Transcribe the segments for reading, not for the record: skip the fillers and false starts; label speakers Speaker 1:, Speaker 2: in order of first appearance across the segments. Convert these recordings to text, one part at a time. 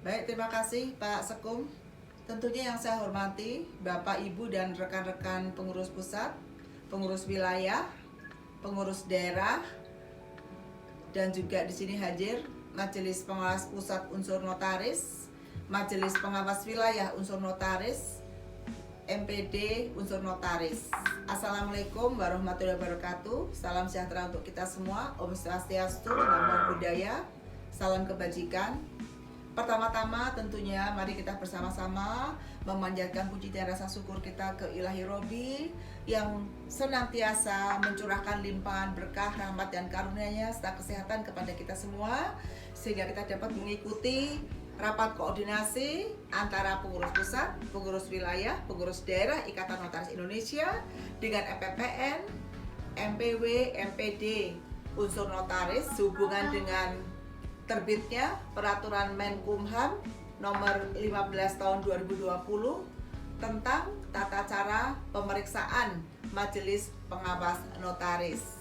Speaker 1: Baik, terima kasih Pak Sekum. Tentunya yang saya hormati Bapak, Ibu, dan rekan-rekan pengurus pusat, pengurus wilayah, pengurus daerah, dan juga di sini hadir Majelis Pengawas Pusat Unsur Notaris, Majelis Pengawas Wilayah Unsur Notaris, MPD Unsur Notaris. Assalamualaikum warahmatullahi wabarakatuh. Salam sejahtera untuk kita semua. Om Swastiastu, Namo Buddhaya. Salam kebajikan. Pertama-tama tentunya mari kita bersama-sama memanjatkan puji dan rasa syukur kita ke Ilahi Robi yang senantiasa mencurahkan limpahan berkah, rahmat dan karunia-Nya serta kesehatan kepada kita semua, sehingga kita dapat mengikuti rapat koordinasi antara pengurus pusat, pengurus wilayah, pengurus daerah Ikatan Notaris Indonesia dengan MPPN, MPW, MPD Unsur Notaris sehubungan dengan terbitnya Peraturan Menkumham nomor 15 tahun 2020 tentang tata cara pemeriksaan Majelis Pengawas Notaris.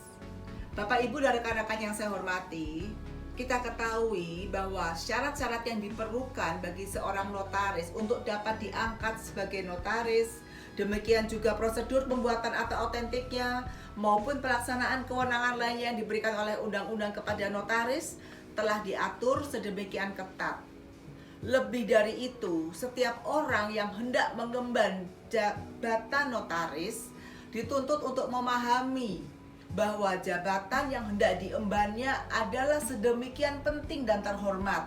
Speaker 1: Bapak, Ibu, dan rekan-rekan yang saya hormati, kita ketahui bahwa syarat-syarat yang diperlukan bagi seorang notaris untuk dapat diangkat sebagai notaris, demikian juga prosedur pembuatan akta autentiknya maupun pelaksanaan kewenangan lainnya yang diberikan oleh undang-undang kepada notaris telah diatur sedemikian ketat. Lebih dari itu, setiap orang yang hendak mengemban jabatan notaris dituntut untuk memahami bahwa jabatan yang hendak diembannya adalah sedemikian penting dan terhormat.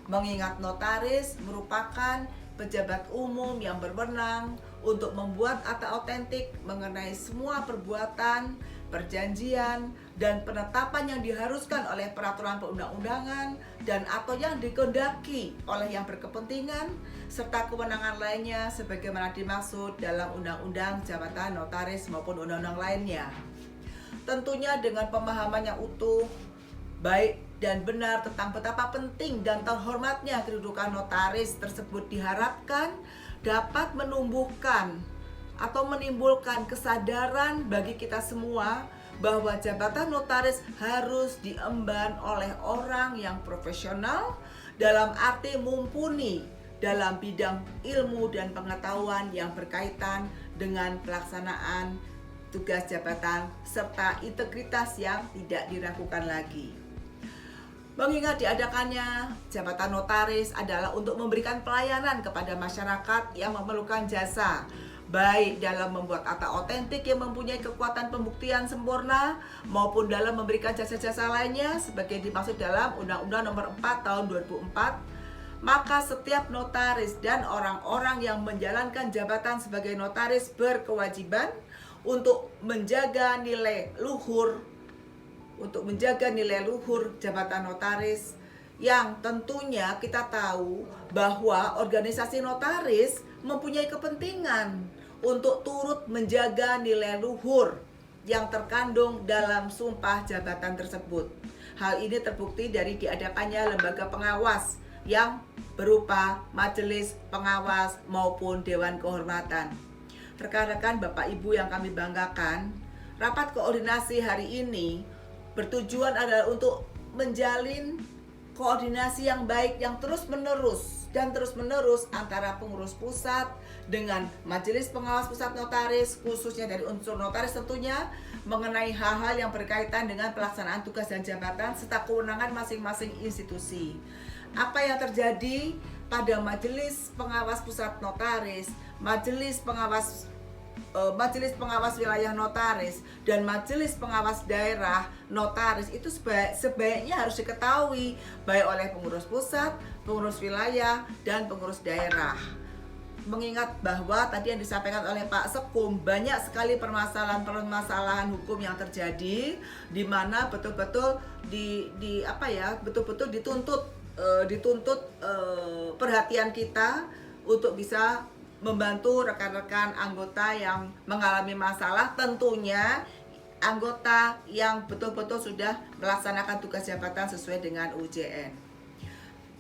Speaker 1: Mengingat notaris merupakan pejabat umum yang berwenang untuk membuat akta autentik mengenai semua perbuatan, perjanjian, dan penetapan yang diharuskan oleh peraturan perundang-undangan dan atau yang dikehendaki oleh yang berkepentingan serta kewenangan lainnya sebagaimana dimaksud dalam Undang-Undang Jabatan Notaris maupun undang-undang lainnya. Tentunya dengan pemahaman yang utuh, baik dan benar tentang betapa penting dan terhormatnya kedudukan notaris tersebut diharapkan dapat menumbuhkan atau menimbulkan kesadaran bagi kita semua bahwa jabatan notaris harus diemban oleh orang yang profesional dalam arti mumpuni dalam bidang ilmu dan pengetahuan yang berkaitan dengan pelaksanaan tugas jabatan serta integritas yang tidak diragukan lagi. Mengingat diadakannya jabatan notaris adalah untuk memberikan pelayanan kepada masyarakat yang memerlukan jasa, baik dalam membuat akta autentik yang mempunyai kekuatan pembuktian sempurna maupun dalam memberikan jasa-jasa lainnya sebagai dimaksud dalam Undang-Undang Nomor 4 Tahun 2004, maka setiap notaris dan orang-orang yang menjalankan jabatan sebagai notaris berkewajiban untuk menjaga nilai luhur jabatan notaris yang tentunya kita tahu bahwa organisasi notaris mempunyai kepentingan untuk turut menjaga nilai luhur yang terkandung dalam sumpah jabatan tersebut. Hal ini terbukti dari diadakannya lembaga pengawas yang berupa majelis pengawas maupun dewan kehormatan. Rekan-rekan, Bapak, Ibu yang kami banggakan, rapat koordinasi hari ini bertujuan adalah untuk menjalin koordinasi yang baik yang terus-menerus antara pengurus pusat dengan Majelis Pengawas Pusat Notaris, khususnya dari unsur notaris tentunya, mengenai hal-hal yang berkaitan dengan pelaksanaan tugas dan jabatan serta kewenangan masing-masing institusi. Apa yang terjadi pada Majelis Pengawas Pusat Notaris, Majelis Pengawas Wilayah Notaris, dan Majelis Pengawas Daerah Notaris itu sebaiknya harus diketahui baik oleh pengurus pusat, pengurus wilayah, dan pengurus daerah. Mengingat bahwa tadi yang disampaikan oleh Pak Sekum, banyak sekali permasalahan hukum yang terjadi di mana betul-betul betul-betul dituntut perhatian kita untuk bisa membantu rekan-rekan anggota yang mengalami masalah, tentunya anggota yang betul-betul sudah melaksanakan tugas jabatan sesuai dengan UJN.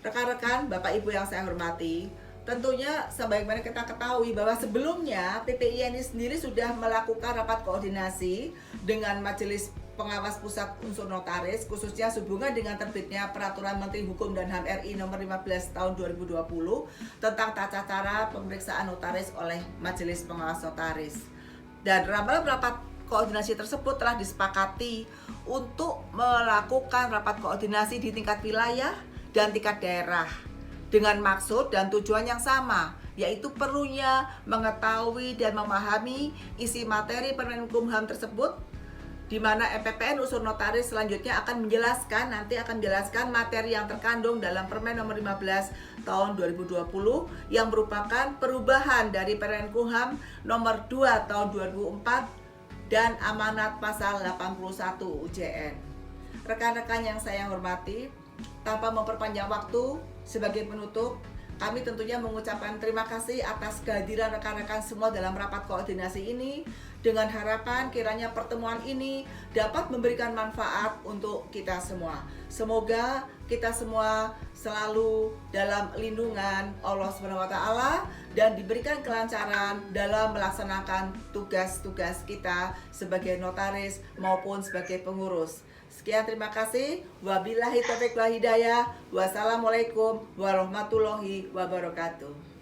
Speaker 1: Rekan-rekan, Bapak Ibu yang saya hormati, tentunya sebagaimana kita ketahui bahwa sebelumnya PPI ini sendiri sudah melakukan rapat koordinasi dengan Majelis Pengawas Pusat Unsur Notaris, khususnya sehubungan dengan terbitnya Peraturan Menteri Hukum dan HAM RI Nomor 15 Tahun 2020 tentang tata cara pemeriksaan notaris oleh Majelis Pengawas Notaris. Dan dalam rapat koordinasi tersebut telah disepakati untuk melakukan rapat koordinasi di tingkat wilayah dan tingkat daerah dengan maksud dan tujuan yang sama, yaitu perlunya mengetahui dan memahami isi materi Permen Kumham tersebut, di mana EPPN Unsur Notaris selanjutnya akan menjelaskan materi yang terkandung dalam Permen Nomor 15 Tahun 2020 yang merupakan perubahan dari Permen Kumham Nomor 2 Tahun 2004 dan amanat pasal 81 UJN. Rekan-rekan yang saya hormati, tanpa memperpanjang waktu, sebagai penutup, kami tentunya mengucapkan terima kasih atas kehadiran rekan-rekan semua dalam rapat koordinasi ini, dengan harapan kiranya pertemuan ini dapat memberikan manfaat untuk kita semua. Semoga kita semua selalu dalam lindungan Allah SWT dan diberikan kelancaran dalam melaksanakan tugas-tugas kita sebagai notaris maupun sebagai pengurus. Sekian, terima kasih. Wabillahi taufiq wal hidayah. Wassalamualaikum warahmatullahi wabarakatuh.